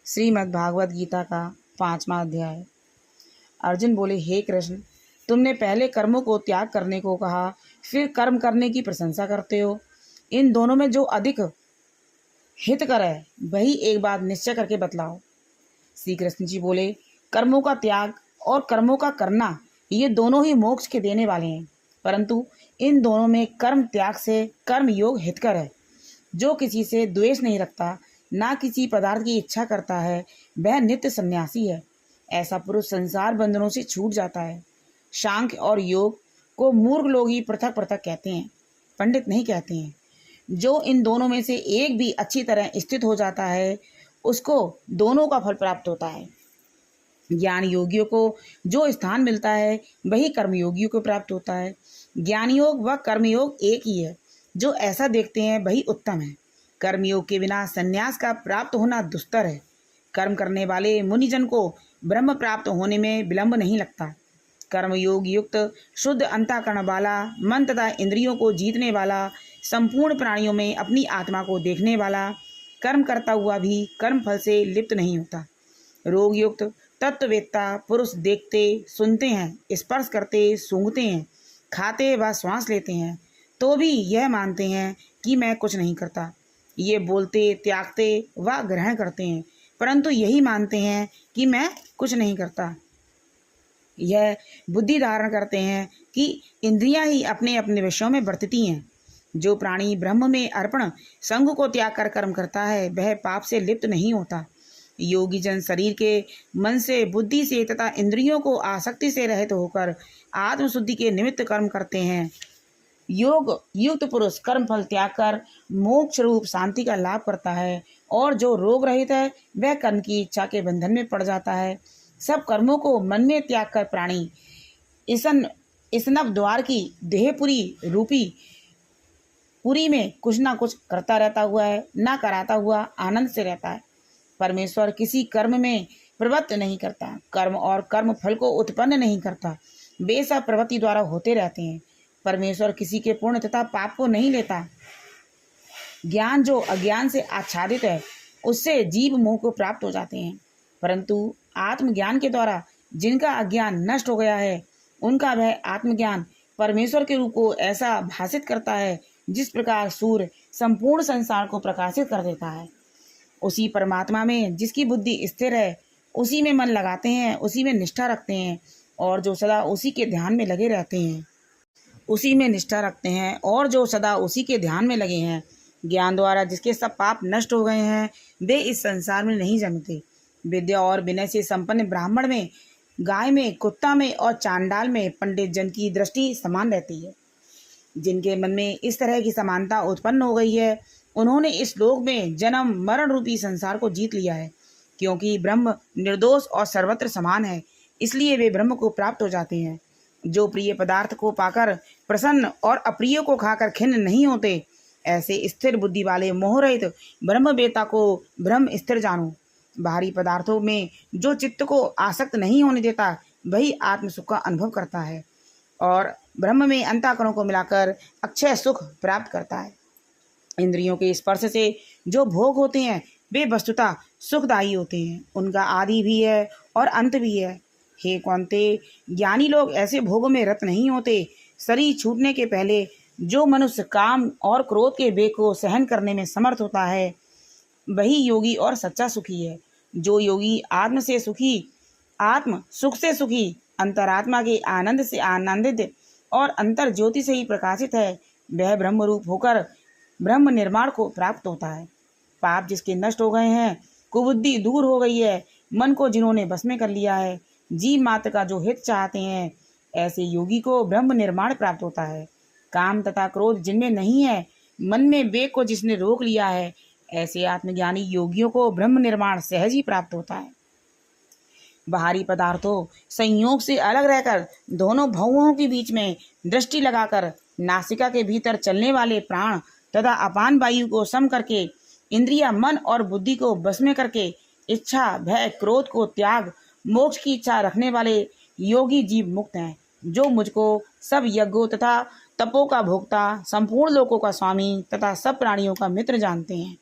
श्रीमद् भागवत गीता का 5वां अध्याय। अर्जुन बोले, हे कृष्ण, तुमने पहले कर्मों को त्याग करने को कहा, फिर कर्म करने की प्रशंसा करते हो। इन दोनों में जो अधिक हितकर है वही एक बात निश्चय करके बतलाओ। श्री कृष्ण जी बोले, कर्मों का त्याग और कर्मों का करना ये दोनों ही मोक्ष के देने वाले हैं, परंतु इन दोनों में कर्म त्याग से कर्म योग हितकर है। जो किसी से द्वेष नहीं रखता, ना किसी पदार्थ की इच्छा करता है, वह नित्य सन्यासी है। ऐसा पुरुष संसार बंधनों से छूट जाता है। सांख्य और योग को मूर्ख लोग ही पृथक पृथक कहते हैं, पंडित नहीं कहते हैं। जो इन दोनों में से एक भी अच्छी तरह स्थित हो जाता है, उसको दोनों का फल प्राप्त होता है। ज्ञान योगियों को जो स्थान मिलता है वही कर्मयोगियों को प्राप्त होता है। ज्ञान योग व कर्मयोग एक ही है। जो ऐसा देखते हैं वही उत्तम है। कर्मयोग के बिना संन्यास का प्राप्त होना दुस्तर है। कर्म करने वाले मुनिजन को ब्रह्म प्राप्त होने में विलंब नहीं लगता। कर्मयोग युक्त शुद्ध अंतःकरण वाला, मन तथा इंद्रियों को जीतने वाला, संपूर्ण प्राणियों में अपनी आत्मा को देखने वाला, कर्म करता हुआ भी कर्म फल से लिप्त नहीं होता। रोग युक्त तत्ववेत्ता पुरुष देखते, सुनते हैं, स्पर्श करते, सूंघते हैं, खाते व श्वास लेते हैं, तो भी यह मानते हैं कि मैं कुछ नहीं करता। ये बोलते, त्यागते व ग्रहण करते हैं, परंतु यही मानते हैं कि मैं कुछ नहीं करता। यह बुद्धि धारण करते हैं कि इंद्रियां ही अपने अपने विषयों में वर्तती हैं। जो प्राणी ब्रह्म में अर्पण संग को त्याग कर कर्म करता है, वह पाप से लिप्त नहीं होता। योगी जन शरीर के, मन से, बुद्धि से तथा इंद्रियों को आसक्ति से रहित होकर आत्मशुद्धि के निमित्त कर्म करते हैं। योग युक्त पुरुष कर्म फल त्याग कर मोक्ष रूप शांति का लाभ करता है, और जो रोग रहित है वह कर्म की इच्छा के बंधन में पड़ जाता है। सब कर्मों को मन में त्याग कर प्राणी इसनव द्वार की देहपुरी रूपी पुरी में कुछ ना कुछ करता रहता हुआ है, ना कराता हुआ आनंद से रहता है। परमेश्वर किसी कर्म में प्रवृत्त नहीं करता, कर्म और कर्म फल को उत्पन्न नहीं करता, वे सब प्रवृत्ति द्वारा होते रहते हैं। परमेश्वर किसी के पुण्य तथा पाप को नहीं लेता। ज्ञान जो अज्ञान से आच्छादित है, उससे जीव मोह को प्राप्त हो जाते हैं, परंतु आत्मज्ञान के द्वारा जिनका अज्ञान नष्ट हो गया है, उनका वह आत्मज्ञान परमेश्वर के रूप को ऐसा भाषित करता है, जिस प्रकार सूर्य संपूर्ण संसार को प्रकाशित कर देता है। उसी परमात्मा में जिसकी बुद्धि स्थिर है, उसी में मन लगाते हैं, उसी में निष्ठा रखते हैं, और जो सदा उसी के ध्यान में लगे रहते हैं, उसी में निष्ठा रखते हैं और जो सदा उसी के ध्यान में लगे हैं। ज्ञान द्वारा जिसके सब पाप नष्ट हो गए हैं, वे इस संसार में नहीं जन्मते। विद्या और विनय से संपन्न ब्राह्मण में, गाय में, कुत्ता में और चांडाल में पंडित जन की दृष्टि समान रहती है। जिनके मन में इस तरह की समानता उत्पन्न हो गई है, उन्होंने इस लोक में जन्म मरण रूपी संसार को जीत लिया है। क्योंकि ब्रह्म निर्दोष और सर्वत्र समान है, इसलिए वे ब्रह्म को प्राप्त हो जाते हैं। जो प्रिय पदार्थ को पाकर प्रसन्न और अप्रिय को खाकर खिन्न नहीं होते, ऐसे स्थिर बुद्धि वाले मोहरहित ब्रह्मवेत्ता को ब्रह्म स्थिर जानो। बाहरी पदार्थों में जो चित्त को आसक्त नहीं होने देता, वही आत्म सुख का अनुभव करता है और ब्रह्म में अंतःकरणों को मिलाकर अक्षय सुख प्राप्त करता है। इंद्रियों के स्पर्श से जो भोग होते हैं, वे वस्तुतः सुखदायी होते हैं। उनका आदि भी है और अंत भी है। हे कौन्तेय, ज्ञानी लोग ऐसे भोगों में रत नहीं होते। शरीर छूटने के पहले जो मनुष्य काम और क्रोध के वेग को सहन करने में समर्थ होता है, वही योगी और सच्चा सुखी है। जो योगी आत्म सुख से सुखी, अंतरात्मा के आनंद से आनंदित और अंतर ज्योति से ही प्रकाशित है, वह ब्रह्म रूप होकर ब्रह्म निर्माण को प्राप्त होता है। पाप जिसके नष्ट हो गए हैं, कुबुद्धि दूर हो गई है, मन को जिन्होंने बस में कर लिया है, जीव मात्र का जो हित चाहते हैं, ऐसे योगी को ब्रह्म निर्माण प्राप्त होता है। काम तथा क्रोध जिनमें नहीं है, मन में वेग को जिसने रोक लिया है, ऐसे आत्मज्ञानी योगियों को ब्रह्म निर्माण सहज ही प्राप्त होता है। बाहरी पदार्थों संयोग से अलग रहकर दोनों भवों के बीच में दृष्टि लगाकर नासिका के भीतर चलने वाले प्राण तथा अपान वायु को सम करके, इंद्रिया, मन और बुद्धि को बस में करके, इच्छा, भय, क्रोध को त्याग, मोक्ष की इच्छा रखने वाले योगी जीव मुक्त हैं। जो मुझको सब यज्ञों तथा तपों का भोक्ता, संपूर्ण लोकों का स्वामी तथा सब प्राणियों का मित्र जानते हैं,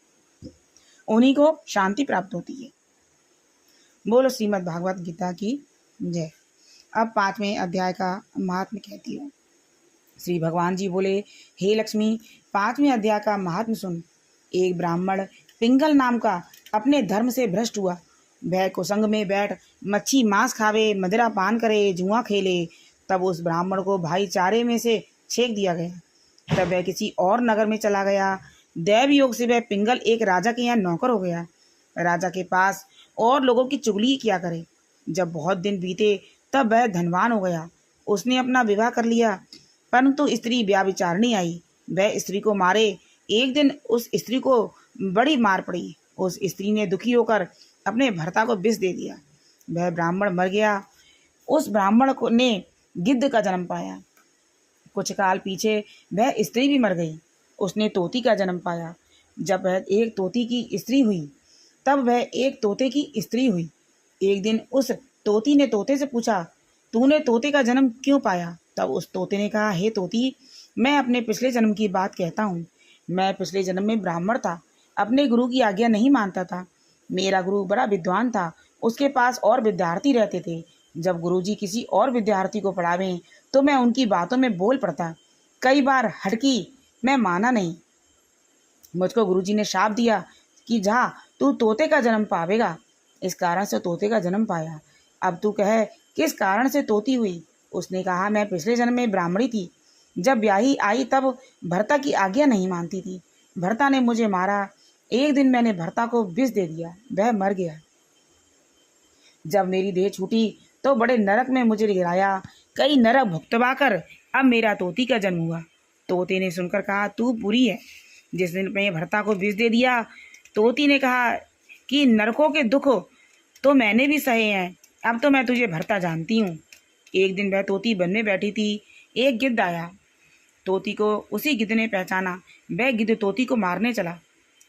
उन्हीं को शांति प्राप्त होती है। बोलो श्रीमद् भागवत गीता की जय। अब 5वें अध्याय का महात्म्य कहती हूँ। श्री भगवान जी बोले, हे लक्ष्मी, 5वें अध्याय का महात्म्य सुन। एक ब्राह्मण पिंगल नाम का अपने धर्म से भ्रष्ट हुआ। वह कुसंग में बैठ मच्छी मांस खावे, मदिरा पान करे, जुआ खेले। तब उस ब्राह्मण को भाईचारे में से छेक दिया गया। तब वह किसी और नगर में चला गया। दैव योग से वह पिंगल एक राजा के यहाँ नौकर हो गया। राजा के पास और लोगों की चुगली किया करे। जब बहुत दिन बीते तब वह धनवान हो गया। उसने अपना विवाह कर लिया, परंतु स्त्री व्यभिचारिणी आई। वह स्त्री को मारे। एक दिन उस स्त्री को बड़ी मार पड़ी। उस स्त्री ने दुखी होकर अपने भर्ता को विष दे दिया। वह ब्राह्मण मर गया। उस ब्राह्मण को ने गिद्ध का जन्म पाया। कुछ काल पीछे वह स्त्री भी मर गई। उसने तोती का जन्म पाया। जब वह एक तोती की स्त्री हुई तब वह एक तोते की स्त्री हुई। एक दिन उस तोती ने तोते से पूछा, तूने तोते का जन्म क्यों पाया? तब उस तोते ने कहा, हे तोती, मैं अपने पिछले जन्म की बात कहता हूँ। मैं पिछले जन्म में ब्राह्मण था, अपने गुरु की आज्ञा नहीं मानता था। मेरा गुरु बड़ा विद्वान था, उसके पास और विद्यार्थी रहते थे। जब गुरुजी किसी और विद्यार्थी को पढ़ावें तो मैं उनकी बातों में बोल पड़ता। कई बार हटकी, मैं माना नहीं। मुझको गुरुजी ने शाप दिया कि जा, तू तोते का जन्म पावेगा। इस कारण से तोते का जन्म पाया। अब तू कह, किस कारण से तोती हुई? उसने कहा, मैं पिछले जन्म में ब्राह्मणी थी। जब ब्याही आई तब भर्ता की आज्ञा नहीं मानती थी। भर्ता ने मुझे मारा। एक दिन मैंने भर्ता को विष दे दिया, वह मर गया। जब मेरी देह छूटी तो बड़े नरक में मुझे गिराया। कई नरक भुगतवा कर अब मेरा तोती का जन्म हुआ। तोते ने सुनकर कहा, तू बुरी है, जिस दिन मैंने भर्ता को विष दे दिया। तोती ने कहा कि नरकों के दुख तो मैंने भी सहे हैं, अब तो मैं तुझे भर्ता जानती हूँ। एक दिन वह तोती वन में बैठी थी। एक गिद्ध आया। तोती को उसी गिद्ध ने पहचाना। वह गिद्ध तोती को मारने चला।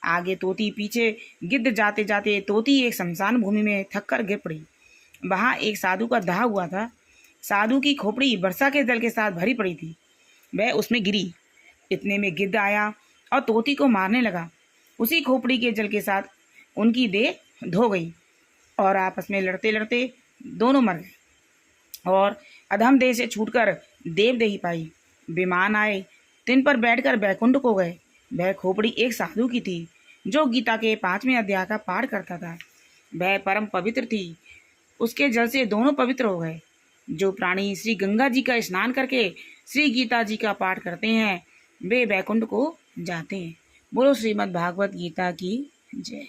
आगे तोती, पीछे गिद्ध। जाते जाते तोती एक शमशान भूमि में थक कर गिर पड़ी। वहाँ एक साधु का दाह हुआ था। साधु की खोपड़ी वर्षा के जल के साथ भरी पड़ी थी। वह उसमें गिरी। इतने में गिद्ध आया और तोती को मारने लगा। उसी खोपड़ी के जल के साथ उनकी देह धो गई और आपस में लड़ते लड़ते दोनों मर गए और अधम देह से छूटकर देवदेही पाई। विमान आए, तिन पर बैठकर बैकुंठ को गए। वह खोपड़ी एक साधु की थी जो गीता के 5वें अध्याय का पाठ करता था। वह परम पवित्र थी। उसके जल से दोनों पवित्र हो गए। जो प्राणी श्री गंगा जी का स्नान करके श्री गीता जी का पाठ करते हैं वे बैकुंठ को जाते हैं। बोलो श्रीमद् भागवत गीता की जय।